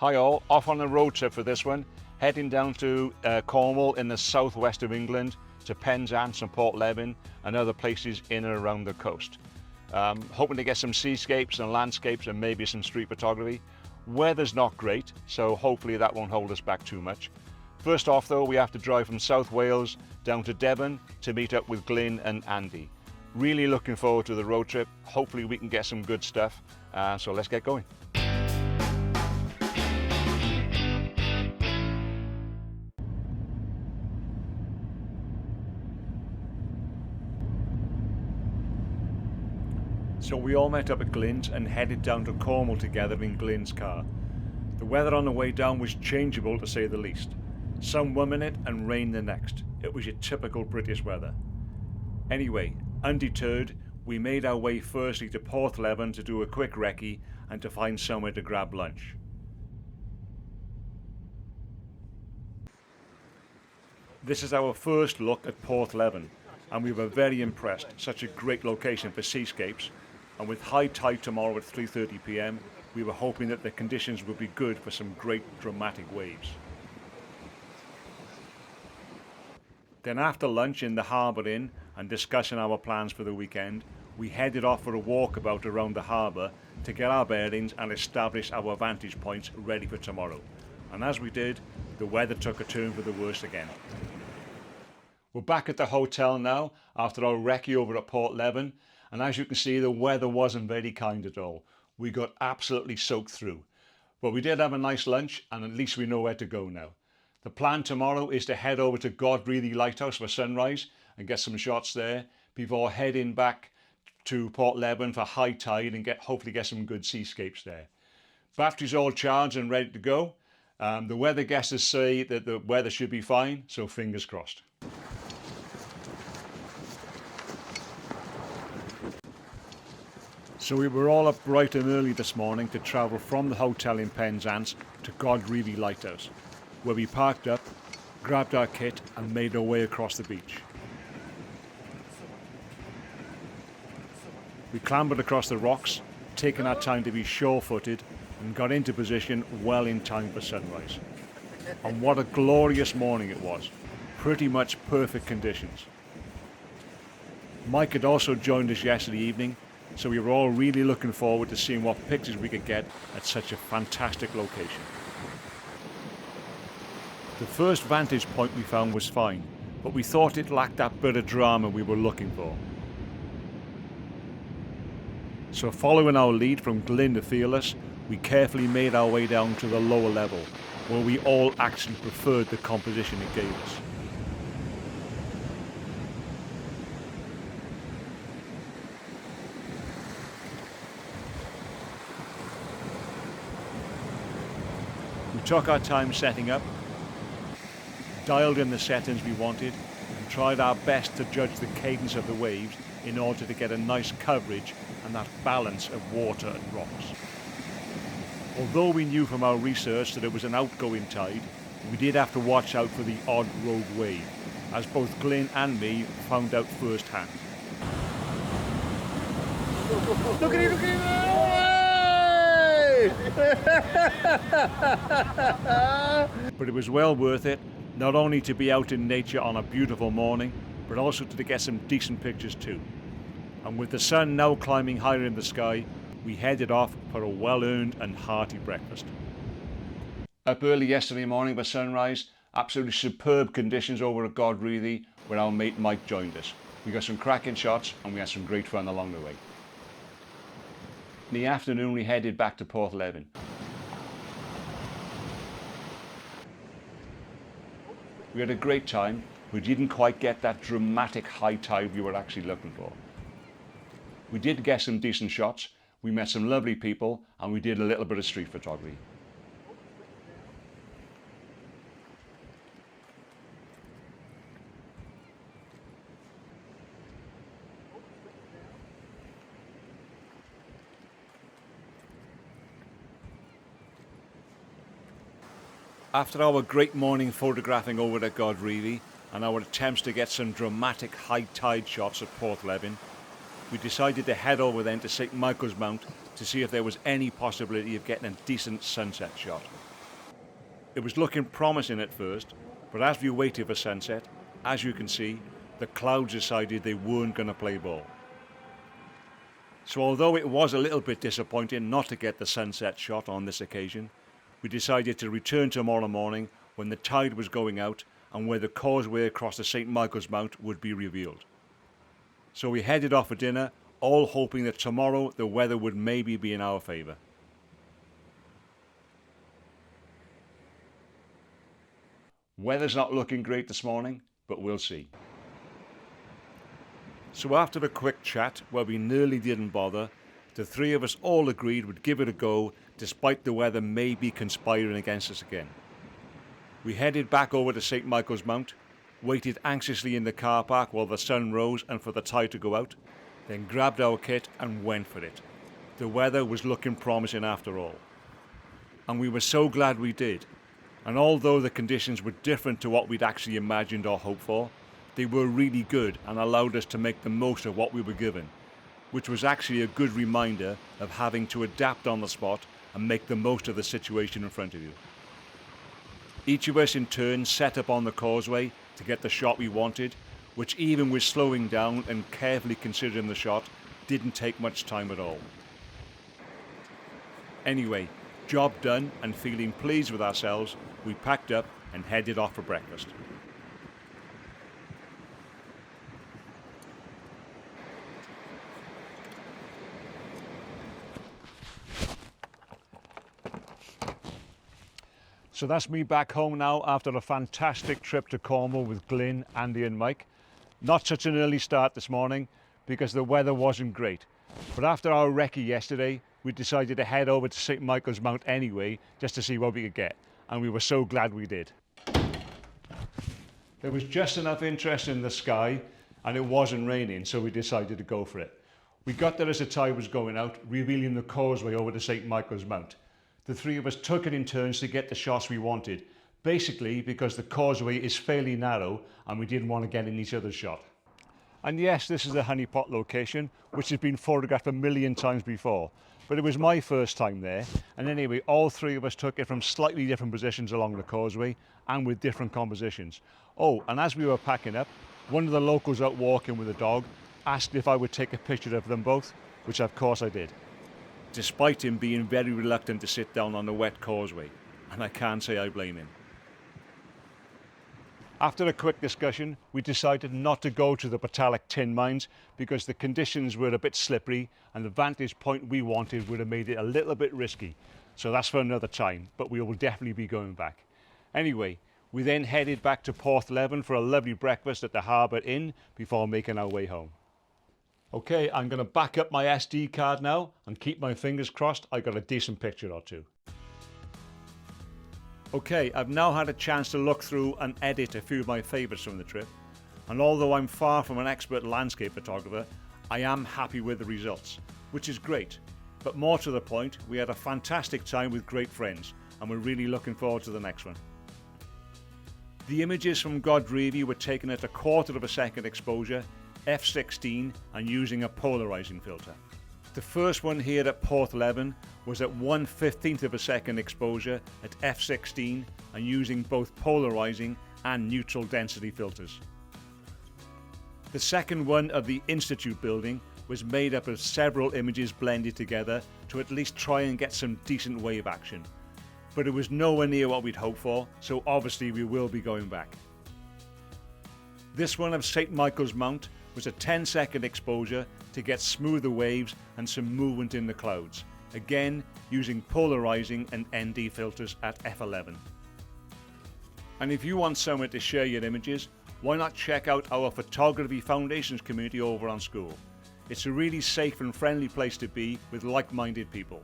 Hi all, off on a road trip for this one, heading down to Cornwall in the southwest of England, to Penzance and Porthleven and other places in and around the coast. Hoping to get some seascapes and landscapes and maybe some street photography. Weather's not great, so hopefully that won't hold us back too much. First off though, we have to drive from South Wales down to Devon to meet up with Glyn and Andy. Really looking forward to the road trip. Hopefully we can get some good stuff, so let's get going. So we all met up at Glyn's and headed down to Cornwall together in Glyn's car. The weather on the way down was changeable to say the least. Sun one minute and rain the next. It was your typical British weather. Anyway, undeterred, we made our way firstly to Porthleven to do a quick recce and to find somewhere to grab lunch. This is our first look at Porthleven, and we were very impressed. Such a great location for seascapes. And with high tide tomorrow at 3:30 p.m, we were hoping that the conditions would be good for some great dramatic waves. Then after lunch in the Harbour Inn and discussing our plans for the weekend, we headed off for a walkabout around the harbour to get our bearings and establish our vantage points ready for tomorrow. And as we did, the weather took a turn for the worse again. We're back at the hotel now after our recce over at Porthleven. And as you can see, the weather wasn't very kind at all. We got absolutely soaked through. But we did have a nice lunch, and at least we know where to go now. The plan tomorrow is to head over to Godrevy Lighthouse for sunrise and get some shots there before heading back to Porthleven for high tide and hopefully get some good seascapes there. Batteries all charged and ready to go. The weather guesses say that the weather should be fine, so fingers crossed. So we were all up bright and early this morning to travel from the hotel in Penzance to Godrevy Lighthouse, where we parked up, grabbed our kit and made our way across the beach. We clambered across the rocks, taking our time to be sure-footed, and got into position well in time for sunrise. And what a glorious morning it was. Pretty much perfect conditions. Mike had also joined us yesterday evening, so we were all really looking forward to seeing what pictures we could get at such a fantastic location. The first vantage point we found was fine, but we thought it lacked that bit of drama we were looking for. So following our lead from Glyn the Fearless, we carefully made our way down to the lower level, where we all actually preferred the composition it gave us. We took our time setting up, dialed in the settings we wanted, and tried our best to judge the cadence of the waves in order to get a nice coverage and that balance of water and rocks. Although we knew from our research that it was an outgoing tide, we did have to watch out for the odd rogue wave, as both Glyn and me found out firsthand. Look at it, look at it! But it was well worth it, not only to be out in nature on a beautiful morning, but also to get some decent pictures too. And with the sun now climbing higher in the sky, we headed off for a well-earned and hearty breakfast. Up early yesterday morning for sunrise, absolutely superb conditions over at Godrevy, where our mate Mike joined us. We got some cracking shots and we had some great fun along the way. In the afternoon we headed back to Porthleven. We had a great time. We didn't quite get that dramatic high tide we were actually looking for. We did get some decent shots, we met some lovely people, and we did a little bit of street photography. After our great morning photographing over at Godrevy and our attempts to get some dramatic high tide shots at Porthleven, we decided to head over then to St Michael's Mount to see if there was any possibility of getting a decent sunset shot. It was looking promising at first, but as we waited for sunset, as you can see, the clouds decided they weren't going to play ball. So although it was a little bit disappointing not to get the sunset shot on this occasion, we decided to return tomorrow morning when the tide was going out and where the causeway across the St. Michael's Mount would be revealed. So we headed off for dinner, all hoping that tomorrow the weather would maybe be in our favour. Weather's not looking great this morning, but we'll see. So after a quick chat where we nearly didn't bother, the three of us all agreed we'd give it a go despite the weather maybe conspiring against us again. We headed back over to St. Michael's Mount, waited anxiously in the car park while the sun rose and for the tide to go out, then grabbed our kit and went for it. The weather was looking promising after all. And we were so glad we did. And although the conditions were different to what we'd actually imagined or hoped for, they were really good and allowed us to make the most of what we were given, which was actually a good reminder of having to adapt on the spot and make the most of the situation in front of you. Each of us in turn set up on the causeway to get the shot we wanted, which even with slowing down and carefully considering the shot, didn't take much time at all. Anyway, job done, and feeling pleased with ourselves, we packed up and headed off for breakfast. So that's me back home now after a fantastic trip to Cornwall with Glyn, Andy and Mike. Not such an early start this morning because the weather wasn't great. But after our recce yesterday, we decided to head over to St. Michael's Mount anyway, just to see what we could get. And we were so glad we did. There was just enough interest in the sky and it wasn't raining, so we decided to go for it. We got there as the tide was going out, revealing the causeway over to St. Michael's Mount. The three of us took it in turns to get the shots we wanted, basically because the causeway is fairly narrow and we didn't want to get in each other's shot. And yes, this is the honeypot location, which has been photographed a million times before, but it was my first time there, and anyway, all three of us took it from slightly different positions along the causeway and with different compositions. Oh, and as we were packing up, one of the locals out walking with a dog asked if I would take a picture of them both, which of course I did, despite him being very reluctant to sit down on the wet causeway, and I can't say I blame him. After a quick discussion, we decided not to go to the Porthleven tin mines because the conditions were a bit slippery and the vantage point we wanted would have made it a little bit risky. So that's for another time, but we will definitely be going back. Anyway, we then headed back to Porthleven for a lovely breakfast at the Harbour Inn before making our way home. Okay, I'm going to back up my SD card now and keep my fingers crossed I got a decent picture or two. Okay, I've now had a chance to look through and edit a few of my favourites from the trip, and although I'm far from an expert landscape photographer, I am happy with the results, which is great. But more to the point, we had a fantastic time with great friends and we're really looking forward to the next one. The images from Godrevy were taken at 1/4 second exposure, f/16 and using a polarising filter. The first one here at Porthleven was at 1/15 second exposure at f/16 and using both polarising and neutral density filters. The second one of the Institute building was made up of several images blended together to at least try and get some decent wave action. But it was nowhere near what we'd hoped for, so obviously we will be going back. This one of St. Michael's Mount was a 10-second exposure to get smoother waves and some movement in the clouds, again using polarising and ND filters at f11. And if you want someone to share your images, why not check out our Photography Foundations community over on School. It's a really safe and friendly place to be with like-minded people.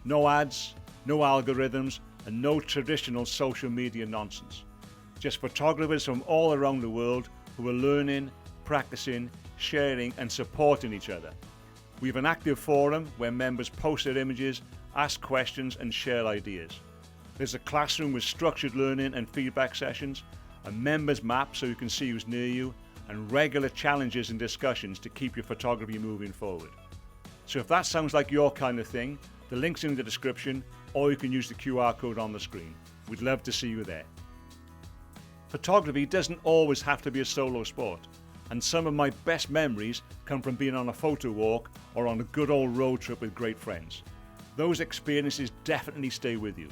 No ads, no algorithms, and no traditional social media nonsense. Just photographers from all around the world who are learning, practicing, sharing and supporting each other. We have an active forum where members post their images, ask questions and share ideas. There's a classroom with structured learning and feedback sessions, a members map so you can see who's near you, and regular challenges and discussions to keep your photography moving forward. So if that sounds like your kind of thing, the link's in the description or you can use the QR code on the screen. We'd love to see you there. Photography doesn't always have to be a solo sport, and some of my best memories come from being on a photo walk or on a good old road trip with great friends. Those experiences definitely stay with you.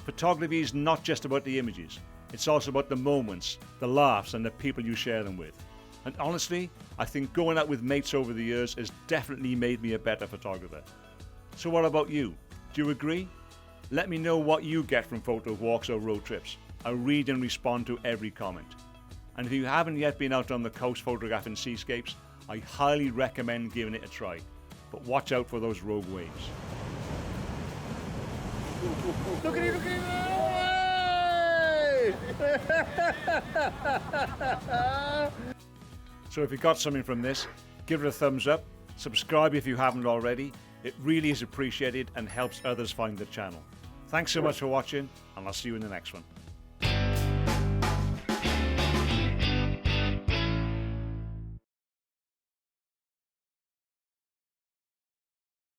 Photography is not just about the images, it's also about the moments, the laughs and the people you share them with. And honestly, I think going out with mates over the years has definitely made me a better photographer. So what about you? Do you agree? Let me know what you get from photo walks or road trips. I read and respond to every comment. And if you haven't yet been out on the coast photographing seascapes, I highly recommend giving it a try. But watch out for those rogue waves. Look at it, look at it! So if you got something from this, give it a thumbs up, subscribe if you haven't already. It really is appreciated and helps others find the channel. Thanks so much for watching, and I'll see you in the next one.